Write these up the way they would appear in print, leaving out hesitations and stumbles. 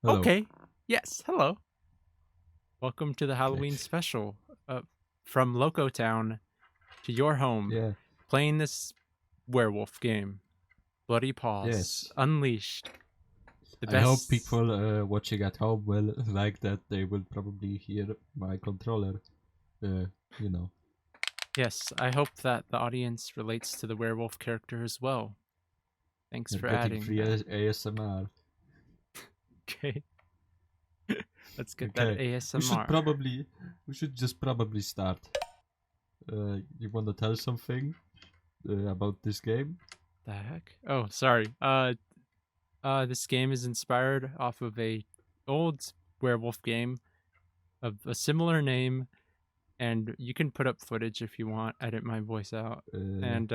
Hello. Okay. Yes. Hello. Welcome to the Halloween Okay. special from Loco Town to your home. Yeah. Playing this werewolf game. Bloody Paws Yes. Unleashed. The I hope best. people watching at home will like that. They will probably hear my controller. You know. Yes, I hope that the audience relates to the werewolf character as well. Thanks You're for getting adding free that. ASMR. Okay. Let's get that Okay. ASMR. We should just probably start. You wanna tell something about this game? The heck? Oh, sorry. This game is inspired off of a old werewolf game of a similar name, and you can put up footage if you want, edit my voice out, and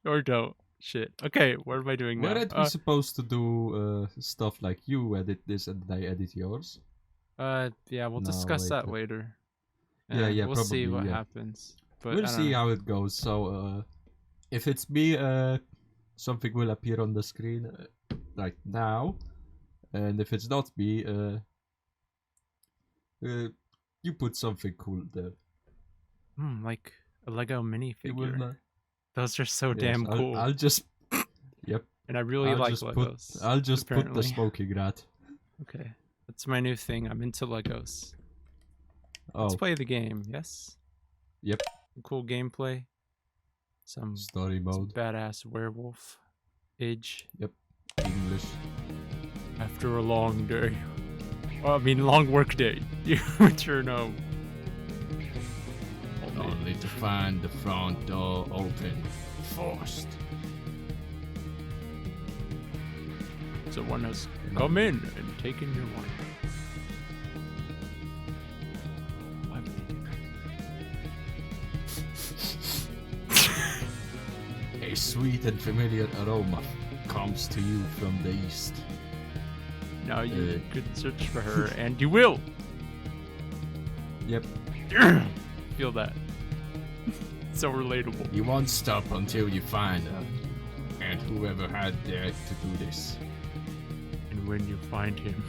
or don't. Shit. Okay, what am I doing now? Weren't we supposed to do stuff like you edit this and I edit yours? Yeah, we'll No, discuss that later. later. Yeah, We'll see probably, what yeah. happens. But We'll I don't see know. how it goes. So, if it's me, something will appear on the screen right now, and if it's not me, you put something cool there. Like a Lego It will minifigure. not. Those are so Yes, damn cool. I'll just. Yep. And I really like Legos. I'll just put the apparently. smoking rat. Okay, that's my new thing. I'm into Legos. Let's Oh, play the game. Yes. Yep. Cool gameplay. Some story mode. badass werewolf. Age. Yep. English. After a long day. Well, I mean, long work day. You return home. Only to find the front door open. Forced. Someone has come in and taken your wife. Why would they do that? A sweet and familiar aroma comes to you from the east. Now you could search for her, and you will. Yep. Feel that. So relatable. You won't stop until you find her. And whoever had dared to do this. And when you find him,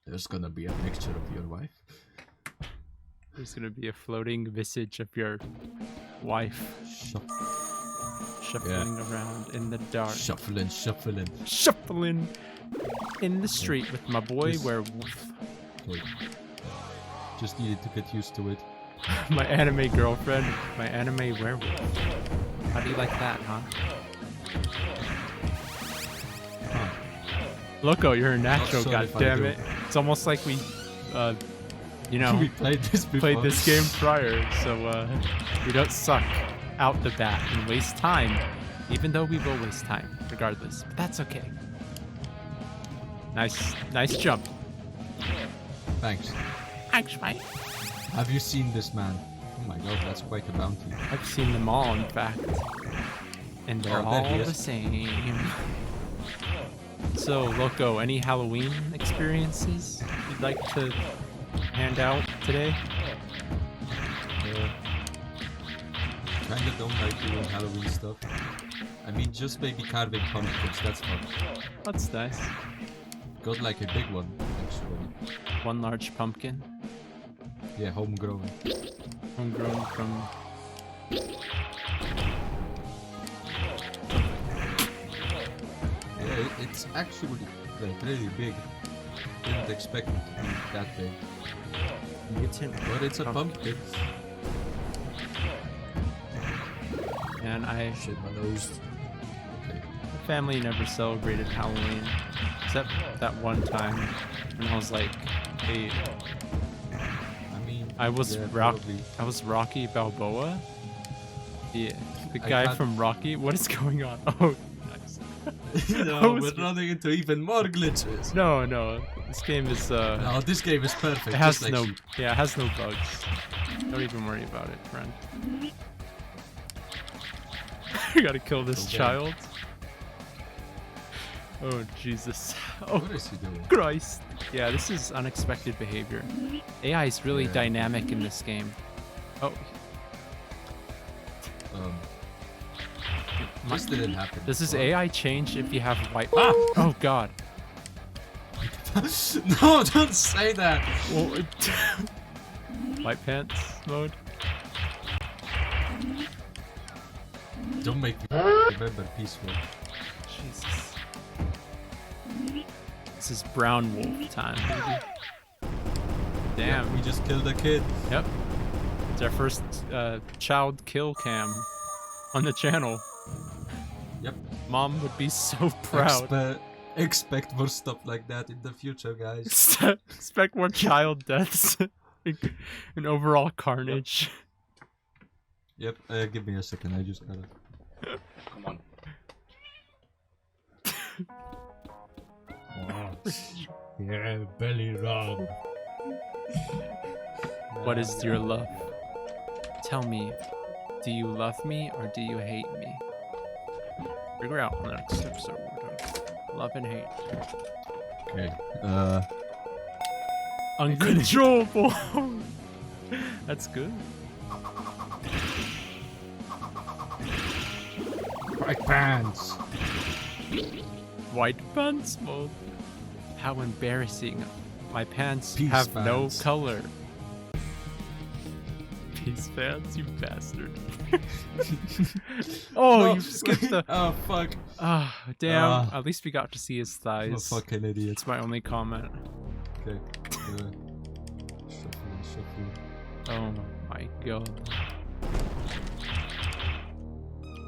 There's gonna be a picture of your wife. there's gonna be a floating visage of your wife shuffling around in the dark. Shuffling. Shuffling in the street with my boy Yes. werewolf. Okay. Just needed to get used to it. My anime girlfriend, my anime werewolf. How do you like that, huh? Loco, you're a natural, sure if I do. goddammit. It's almost like we, you know, We played this before. played this game prior, so we don't suck out the bat and waste time, even though we will waste time regardless. But that's okay. Nice jump. Thanks. Thanks, mate. Have you seen this man? Oh my god, that's quite a bounty. I've seen them all, in fact, and they're Oh, there he all is. the same. So, Loco, any Halloween experiences you'd like to hand out today? Kinda don't like doing Halloween stuff. I mean, just maybe carving pumpkins, that's fun. That's nice. Got like a big one, actually. One large pumpkin, Yeah, homegrown. homegrown from. Yeah, it's actually like really big. Didn't expect it to be that big. Mutant. But it's a pumpkin. And Shit, my nose. Okay. my family never celebrated Halloween, except that one time when I was like 8. I mean, I was yeah, Rocky. probably. I was Rocky Balboa. Yeah, the I guy can't- from Rocky. What is going on? Oh, nice. No, was- we're running into even more glitches. No. This game is No, this game is perfect. It has just like no. Sheep. Yeah, it has no bugs. Don't even worry about it, friend. You gotta kill this Okay. child. Oh Jesus. Oh What is he doing? Christ. Yeah, this is unexpected behavior. AI is really Yeah. dynamic in this game. Oh, This didn't happen. Does this before. AI change if you have white? Ah! Oh god. No, don't say that. Well, white pants mode. Don't make me remember peaceful. Jesus. This is brown wolf time, baby. Damn. Yep, we just killed a kid. Yep. It's our first child kill cam on the channel. Yep. Mom would be so proud. Expect more stuff like that in the future, guys. Expect more child deaths and overall carnage. Yep. Give me a second. I just gotta. Come on. Yeah, belly rub. What is your love? Tell me, do you love me or do you hate me? Figure out on the next episode. Love and hate. Okay. Uncontrollable. That's good. White pants. White pants mode. How embarrassing. My pants Peace have pants. no color. Peace pants, you bastard. Oh, No, you skipped the. Oh fuck. Ah, damn. At least we got to see his I'm a thighs. fucking idiot. It's my only comment. Okay. Shuffle. Oh my god.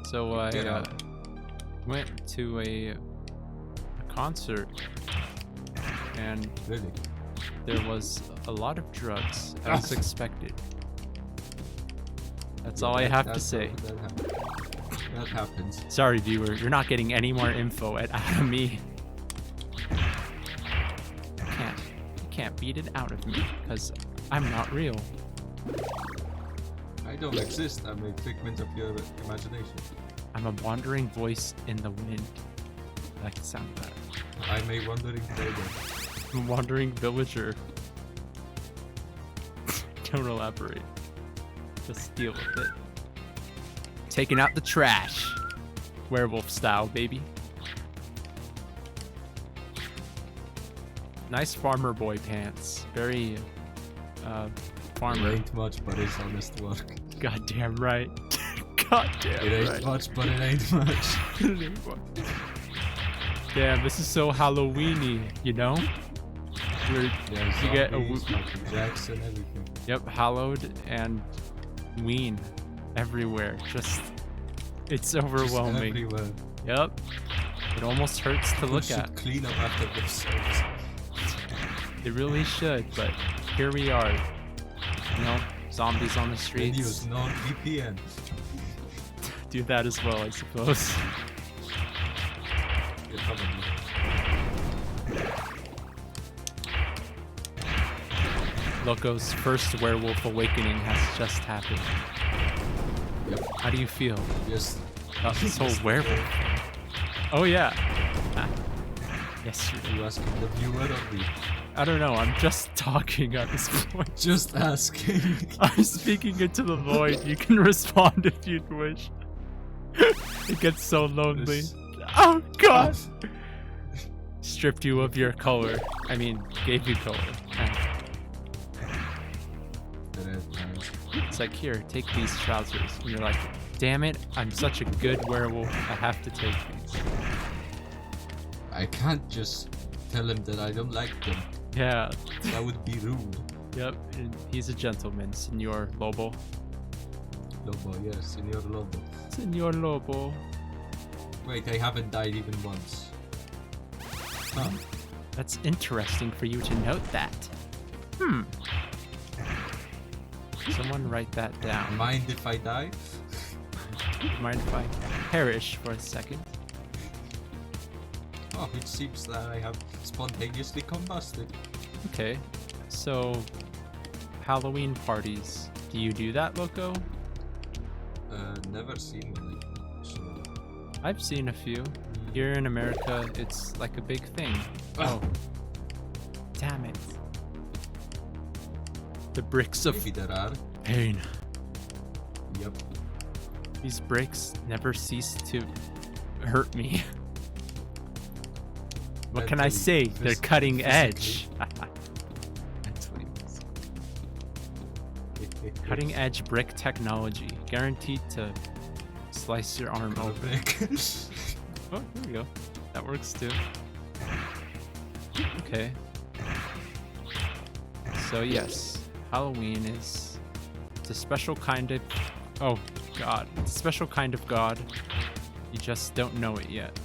So I Get out. went to a concert and Really? there was a lot of drugs as expected. That's all I have to say. That happens. Sorry, viewer, you're not getting any more info out of me. You can't beat it out of me because I'm not real. I don't exist. I'm a figment of your imagination. I'm a wandering voice in the wind. I like the sound of that. I'm a wandering beggar. I'm a wandering villager. Don't elaborate. Just deal with it. Taking out the trash. Werewolf style, baby. Nice farmer boy pants. Very, farmer. It ain't much, but it's honest work. Goddamn right. Goddamn It ain't right. much, but it ain't much. Damn, this is so Halloweeny, you know? Where Yeah, you get a zombies, Michael Jackson, everything. Yep, hallowed and ween everywhere. Just, it's overwhelming. Just everywhere. Yep. It almost hurts to People look should at. clean up after themselves. They really should, but here we are. You know, zombies on the And streets. use non-VPN. Do that as well, I suppose. Yeah, probably. Loco's first werewolf awakening has just happened. Yep. How do you feel Yes. about this whole werewolf? Oh yeah. Ah. Yes, Are you asking the viewer or me? I don't know. I'm just talking at this point. Just asking. I'm speaking into the void. You can respond if you'd wish. It gets so lonely. This- Oh god! Stripped you of your color. I mean, gave you color. Ah. It's like, here, take these trousers. And you're like, damn it, I'm such a good werewolf. I have to take these. I can't just tell him that I don't like them. Yeah. That would be rude. Yep. And he's a gentleman, Senor Lobo. Lobo, yes, Senor Lobo. Senor Lobo. Wait, I haven't died even once. Huh. That's interesting for you to note that. Hmm. Someone write that down. Mind if I die? Mind if I perish for a second? Oh, it seems that I have spontaneously combusted. Okay. So, Halloween parties. Do you do that, Loco? Never seen one. So. I've seen a few. Here in America, it's like a big thing. Oh. Damn it. The bricks of Maybe there are. pain. Yep. These bricks never cease to hurt me. What can I say? They're cutting edge. Mentally. Cutting edge brick technology, guaranteed to slice your arm open. Oh, there we go. That works too. Okay. So yes, Halloween is it's a special kind of God. It's a special kind of God. You just don't know it yet.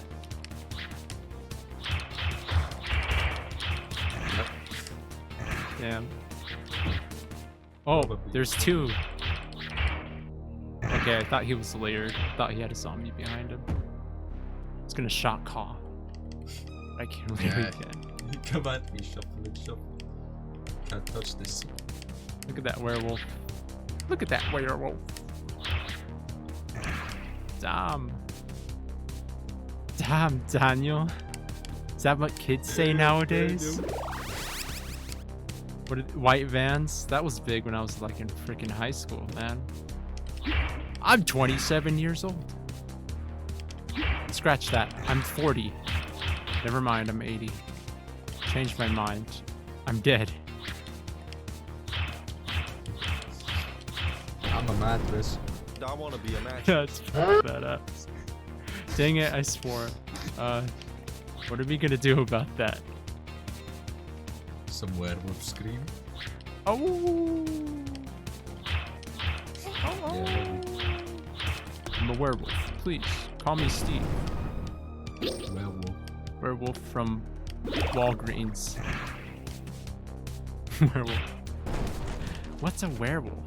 Damn. Oh, there's two. Okay, I thought he was layered. I thought he had a zombie behind him. It's gonna shot call. I can't really get. Come at me, shuffle and shuffle. Can't touch this. Look at that werewolf. Look at that werewolf. Damn. Damn, Daniel. Is that what kids say nowadays? White vans? That was big when I was like in freaking high school, man. I'm 27 years old. Scratch that. I'm 40. Never mind, I'm 80. Changed my mind. I'm dead. I'm a mattress. I want to be a match. That's badass. Dang it, I swore. What are we gonna do about that? Some werewolf scream. Oh! Yeah, I'm a werewolf. Please, call me Steve. werewolf. Werewolf from Walgreens. Werewolf. What's a werewolf?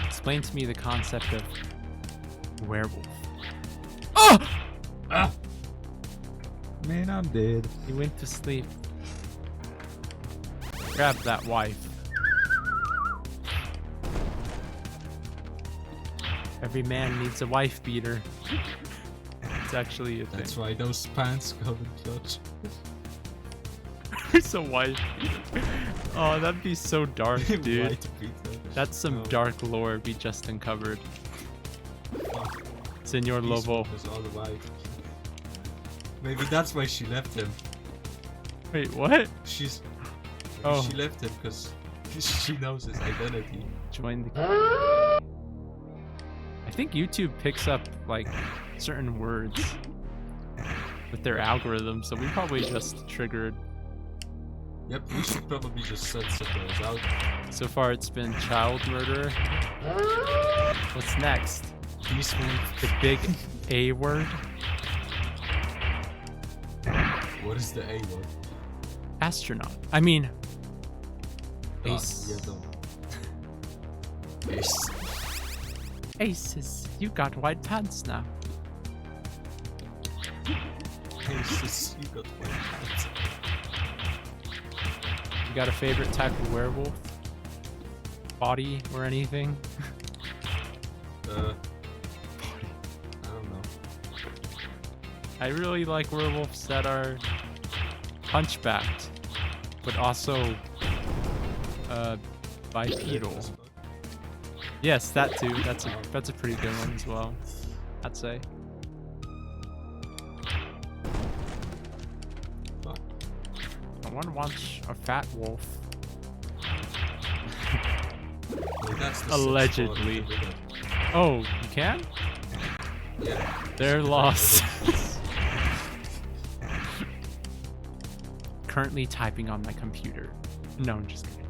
Explain to me the concept of werewolf. Oh! Ah! Man, I'm dead. He went to sleep. Grab that wife. Every man needs a wife beater. It's actually a thing. That's why those pants come in clutch. It's a wife beater. Oh, that'd be so dark, dude. White beater. That's some dark lore we just uncovered. Fuck. Senor This Lobo. one was all white. Maybe that's why she left him. Wait, what? She's. Oh. She left him because she knows his identity. Join the. I think YouTube picks up like certain words with their algorithm, so we probably just triggered. Yep, we should probably just censor those out. So far, it's been child murder. What's next? These one. The big A word? What is the A word? Astronaut. I mean, Ah, ace. yeah, no. Ace. Aces. You got white pants now. Aces, you got white pants. You got a favorite type of werewolf? Body or anything? I don't know. I really like werewolves that are hunchbacked, but also bipedal. Yes, that too. That's a pretty good one as well, I'd say. Fuck. I want to watch a fat wolf. Well, that's the Allegedly. sixth one. Oh, you can? Yeah. They're lost. Currently typing on my computer. No, I'm just kidding.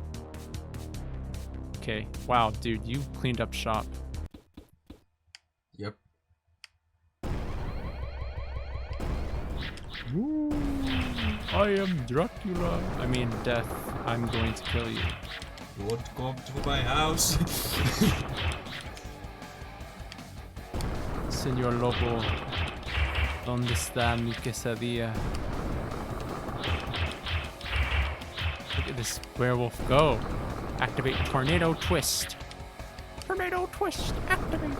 Okay. Wow, dude, you cleaned up shop. Yep. Ooh, I am Dracula. I mean, death. I'm going to kill you. You want to come to my house? Señor Lobo, ¿dónde está mi quesadilla? Look at this werewolf go. Activate Tornado Twist. Tornado Twist, activate.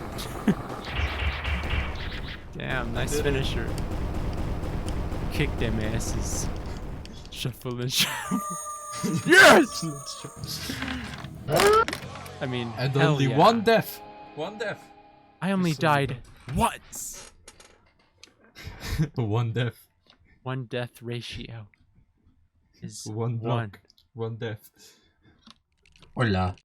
Damn, nice finisher. Kick them asses. Shuffle and shuffle. Yes! I mean, And hell only yeah. one death. One death. I only Just so you died once. One death. One death ratio is One one. block. One death. Hola.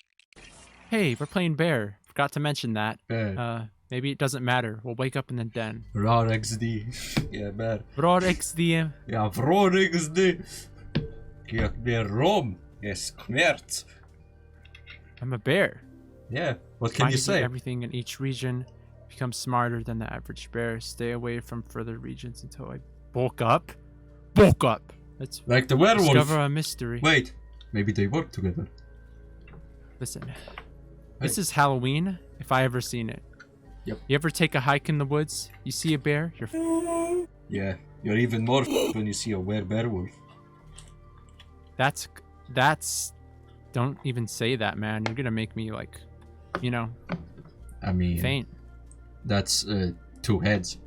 Hey, we're playing bear. Forgot to mention that. Bear. Maybe it doesn't matter. We'll wake up in the den. Rar XD. Yeah, bear. Bror XD. Ja, vrår XD. Jag blir rom. Yes, knert. I'm a bear. Yeah, what can Trying you to do say? everything in each region. Become smarter than the average bear. Stay away from further regions until I bulk up. Bulk up. Let's Like the werewolf. discover a mystery. Wait, maybe they work together. Listen, this is Halloween, if I ever seen it. Yep. You ever take a hike in the woods? You see a bear? You're Yeah, you're even more when you see a werebearwolf. that's. Don't even say that, man. You're gonna make me like, I mean, faint. that's 2 heads.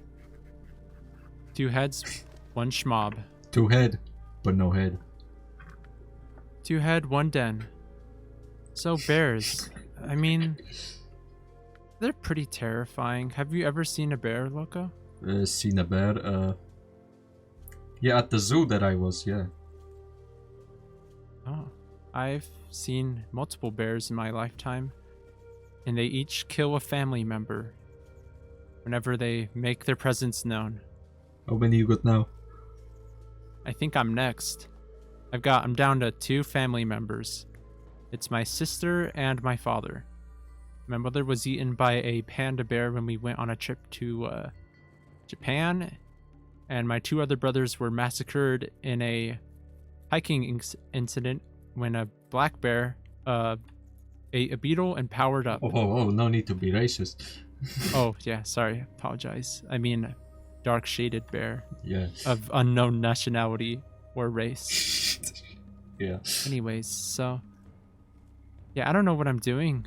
2 heads, 1 schmob. 2 head, but no head. 2 head, 1 den. So bears, I mean, they're pretty terrifying. Have you ever seen a bear, Loco? Seen a bear? Yeah, at the zoo that I was, yeah. Oh, I've seen multiple bears in my lifetime, and they each kill a family member whenever they make their presence known. How many you got now? I think I'm next. I'm down to 2 family members. It's my sister and my father. My mother was eaten by a panda bear when we went on a trip to Japan, and my 2 other brothers were massacred in a hiking incident when a black bear ate a beetle and powered up. Oh, no need to be racist. Oh, yeah, sorry, apologize. I mean, dark shaded bear Yeah. of unknown nationality or race. Yeah. Anyways, so yeah, I don't know what I'm doing.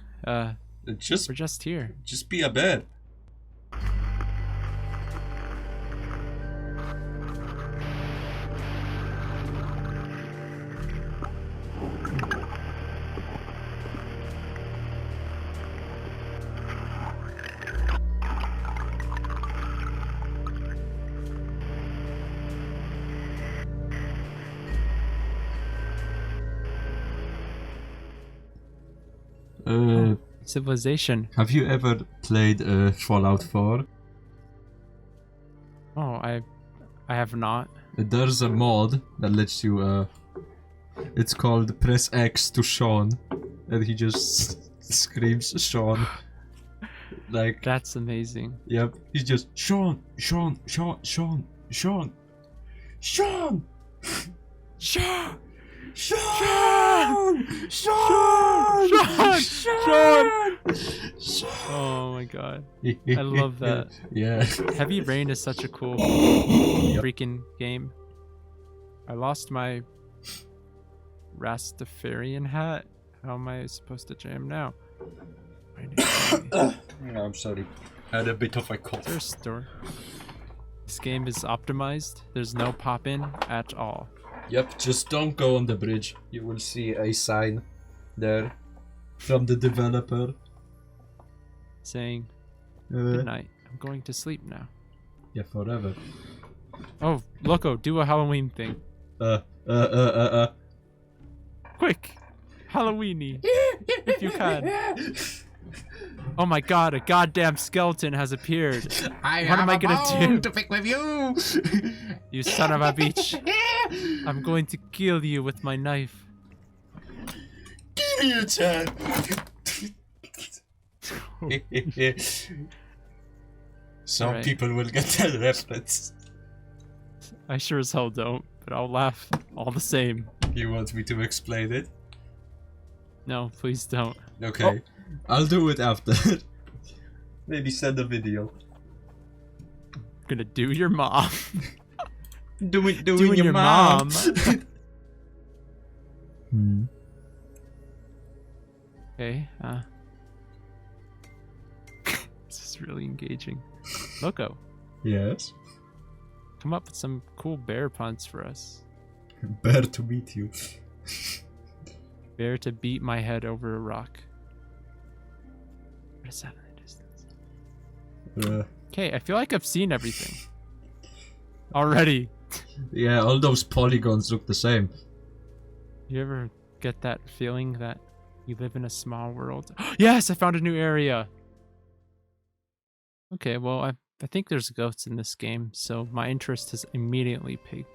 Just We're just here. be a bear. Civilization. Have you ever played Fallout 4? Oh, I have not. There's a mod that lets you it's called press X to Sean, and he just screams Sean. Like, That's amazing. yep, he's just Sean, Sean, Sean, Sean, Sean, Sean, Sean! Sean, Sean, Sean. Oh my god. I love that. Yeah. Heavy Rain is such a cool freaking game. I lost my Rastafarian hat. How am I supposed to jam now? No, I'm sorry. I had a bit of a cough. Is there a store? This game is optimized. There's no pop-in at all. Yep, just don't go on the bridge. You will see a sign there from the developer. Saying, good night. I'm going to sleep now. Yeah, forever. Oh, Loco, do a Halloween thing. Quick! Halloweeny! If you can. Oh my god, a goddamn skeleton has appeared. What am I gonna do? To pick with you. You son of a bitch. I'm going to kill you with my knife. Kill you, Chad. Some Alright. people will get that reference. I sure as hell don't, but I'll laugh all the same. You want me to explain it? No, please don't. Okay. I'll do it after. Maybe send a video. I'm gonna do your mom. Doing your mom. Okay, this is really engaging. Loco, Yes. come up with some cool bear puns for us. Bear to meet you. Bear to beat my head over a rock. What is that in the distance? Uh, Okay, I feel like I've seen everything already. yeah, all those polygons look the same. You ever get that feeling that you live in a small world? Yes, I found a new area. Okay, well, I think there's ghosts in this game, so my interest has immediately peaked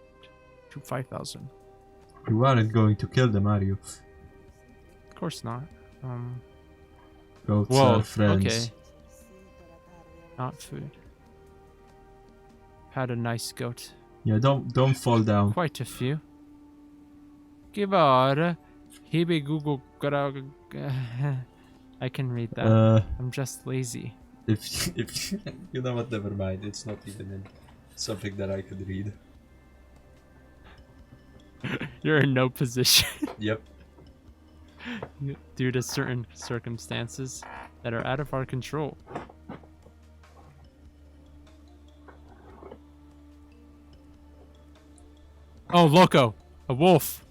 to 5,000. You aren't going to kill them, are you? Of course not. Goats Whoa, are friends. okay. Not food. Had a nice goat. Yeah, don't fall down. Quite a few. Givar. Hibe Google. I can read that. I'm just lazy. If you know what, never mind. It's not even in something that I could read. You're in no position. Yep. Due to certain circumstances that are out of our control. Oh, loco! A wolf!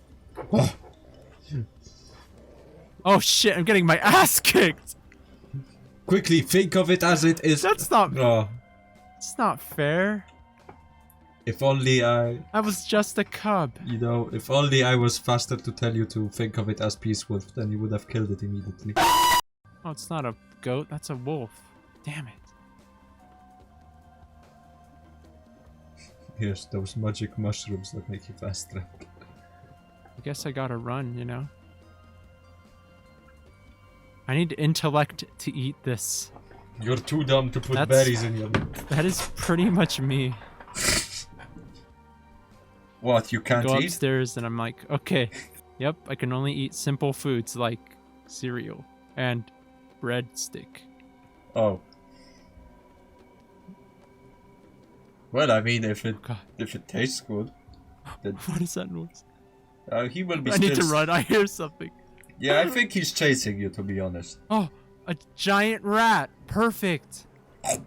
Oh shit, I'm getting my ass kicked! Quickly think of it as it is. That's not... No. It's not fair. If only I... I was just a cub. You know, if only I was faster to tell you to think of it as Peace Wolf, then you would have killed it immediately. Oh, it's not a goat, that's a wolf. Damn it. Yes, those magic mushrooms that make you faster. I guess I gotta run, you know? I need intellect to eat this. You're too dumb to put berries in your... That is pretty much me. What, you can't Go eat? upstairs and I'm like, okay, yep, I can only eat simple foods like cereal and breadstick. Oh. Well, I mean, if it tastes good, then What is that noise? he will be. I need to run. I hear something. Yeah, I think he's chasing you, to be honest. Oh, a giant rat. Perfect. Eat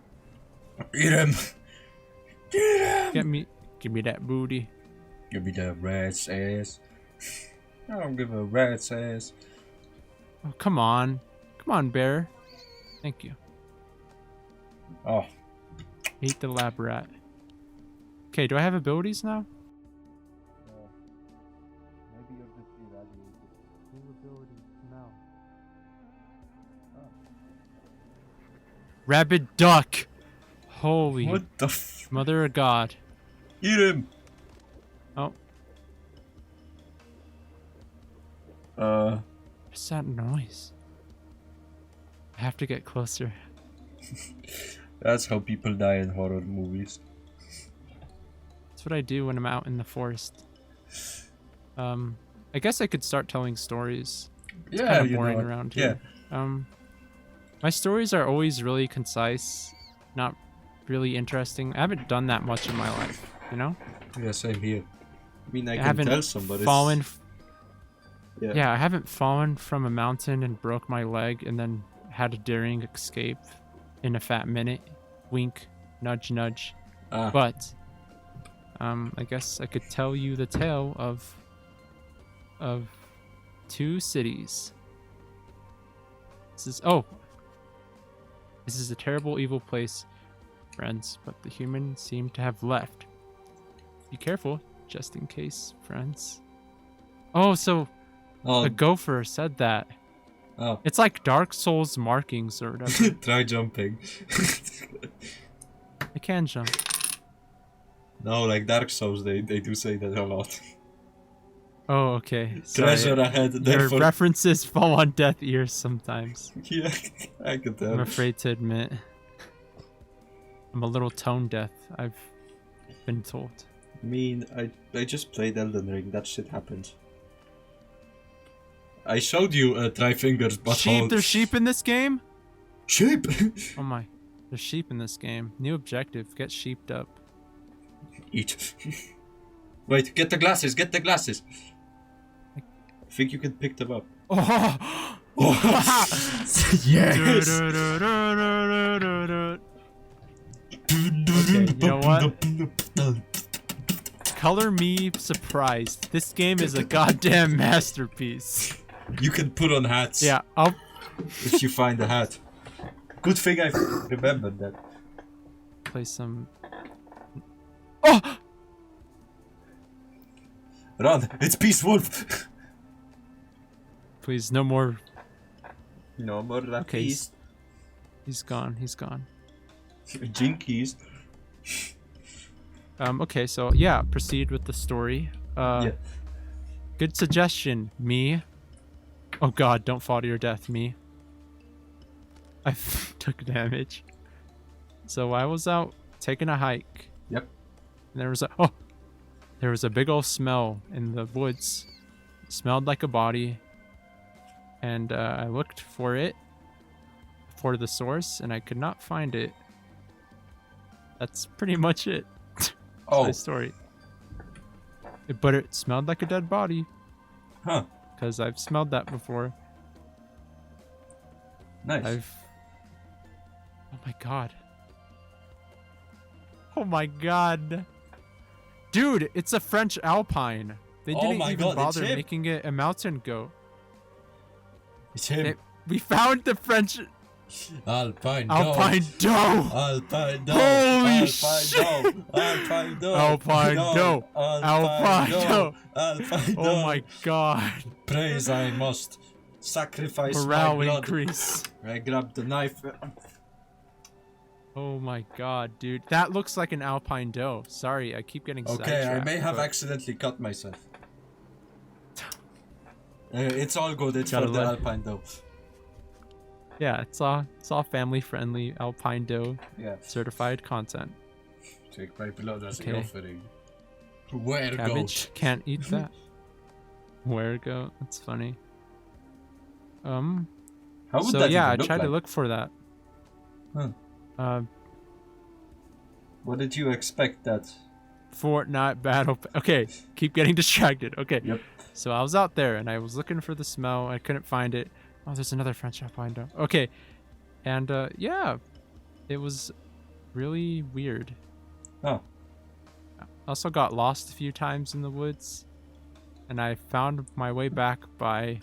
him. Get him. Give me that booty. Give me the rat's ass. I don't give a rat's ass. Oh, come on. Come on, bear. Thank you. Oh. Eat the lab rat. Okay, do I have abilities now? Maybe you're just irradiated. New ability now. Rabid duck. Holy What the f... mother of God. Eat him! Oh. What's that noise? I have to get closer. That's how people die in horror movies. That's what I do when I'm out in the forest. I guess I could start telling stories. It's kind of boring around here. Yeah. My stories are always really concise, not really interesting. I haven't done that much in my life, you know? Yeah, same here. I mean, I haven't can tell some, but fallen. Yeah, I haven't fallen from a mountain and broke my leg and then had a daring escape in a fat minute. Wink, nudge, nudge. But I guess I could tell you the tale of two cities. This is a terrible, evil place, friends, but the humans seem to have left. Be careful, just in case, friends. Oh, so a gopher said that. Oh. It's like Dark Souls markings or whatever. Try jumping. I can jump. No, like Dark Souls, they do say that a lot. Oh, okay. Sorry. Treasure ahead. Your Therefore... references fall on deaf ears sometimes. Yeah, I can tell. I'm afraid to admit. I'm a little tone deaf, I've been told. I mean, I just played Elden Ring, that shit happens. I showed you Tri-Finger's butthole. Sheep? There's sheep in this game? Sheep? Oh my. There's sheep in this game. New objective, get sheeped up. Eat. Wait, get the glasses, get the glasses. I think you can pick them up. Oh! Yes! Okay, you know what? Color me surprised. This game is a goddamn masterpiece. You can put on hats. Yeah, I'll... If you find a hat. Good thing I remembered that. Play some. Oh! Run! It's Peace Wolf! Please, no more. No more Okay, Peace. He's gone. He's gone. Jinkies. Okay, so yeah, proceed with the story. Yeah. Good suggestion, me. Oh god, don't fall to your death, me. I took damage. So I was out taking a hike. Yep. And there was a big old smell in the woods. It smelled like a body. And I looked for the source, and I could not find it. That's pretty much it. That's my story. But it smelled like a dead body. Huh. Because I've smelled that before. Nice. Oh my god. Oh my god. Dude, it's a French Alpine. They didn't even bother making it a mountain goat. It's him. We found the French Alpine doe. Alpine doe. Holy shit. Alpine doe. Alpine doe. Alpine doe. Alpine doe. Oh my god. Praise I must. Sacrifice Morale my blood. increase. I grabbed the knife. Oh my god, dude. That looks like an Alpine doe. Sorry, I keep getting sidetracked. Okay, I may have but- accidentally cut myself. It's all good. It's Gotta for the let- Alpine doe. Yeah, it's all family friendly Alpine doe Yeah. certified content. Take my blood as Okay. an offering. Where Cabbage, can't eat that. Where go? That's funny. How would So that yeah, I even look tried like? to look for that. Huh. What did you expect that? Fortnite battle. Okay, keep getting distracted. Okay. Yep. So I was out there and I was looking for the smell. I couldn't find it. Oh, there's another French Alpine doe. Okay. And yeah, it was really weird. Oh. I also got lost a few times in the woods. And I found my way back by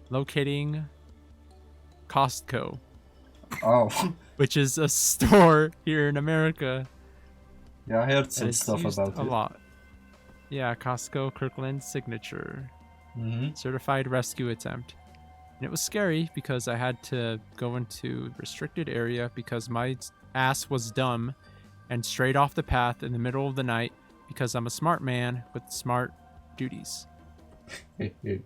locating Costco, Oh. which is a store here in America. Yeah, I heard And some it's stuff used about a it. lot. Yeah, Costco Kirkland signature. Mm-hmm. Certified rescue attempt. And it was scary because I had to go into restricted area because my ass was dumb and strayed off the path in the middle of the night because I'm a smart man with smart duties. Duty.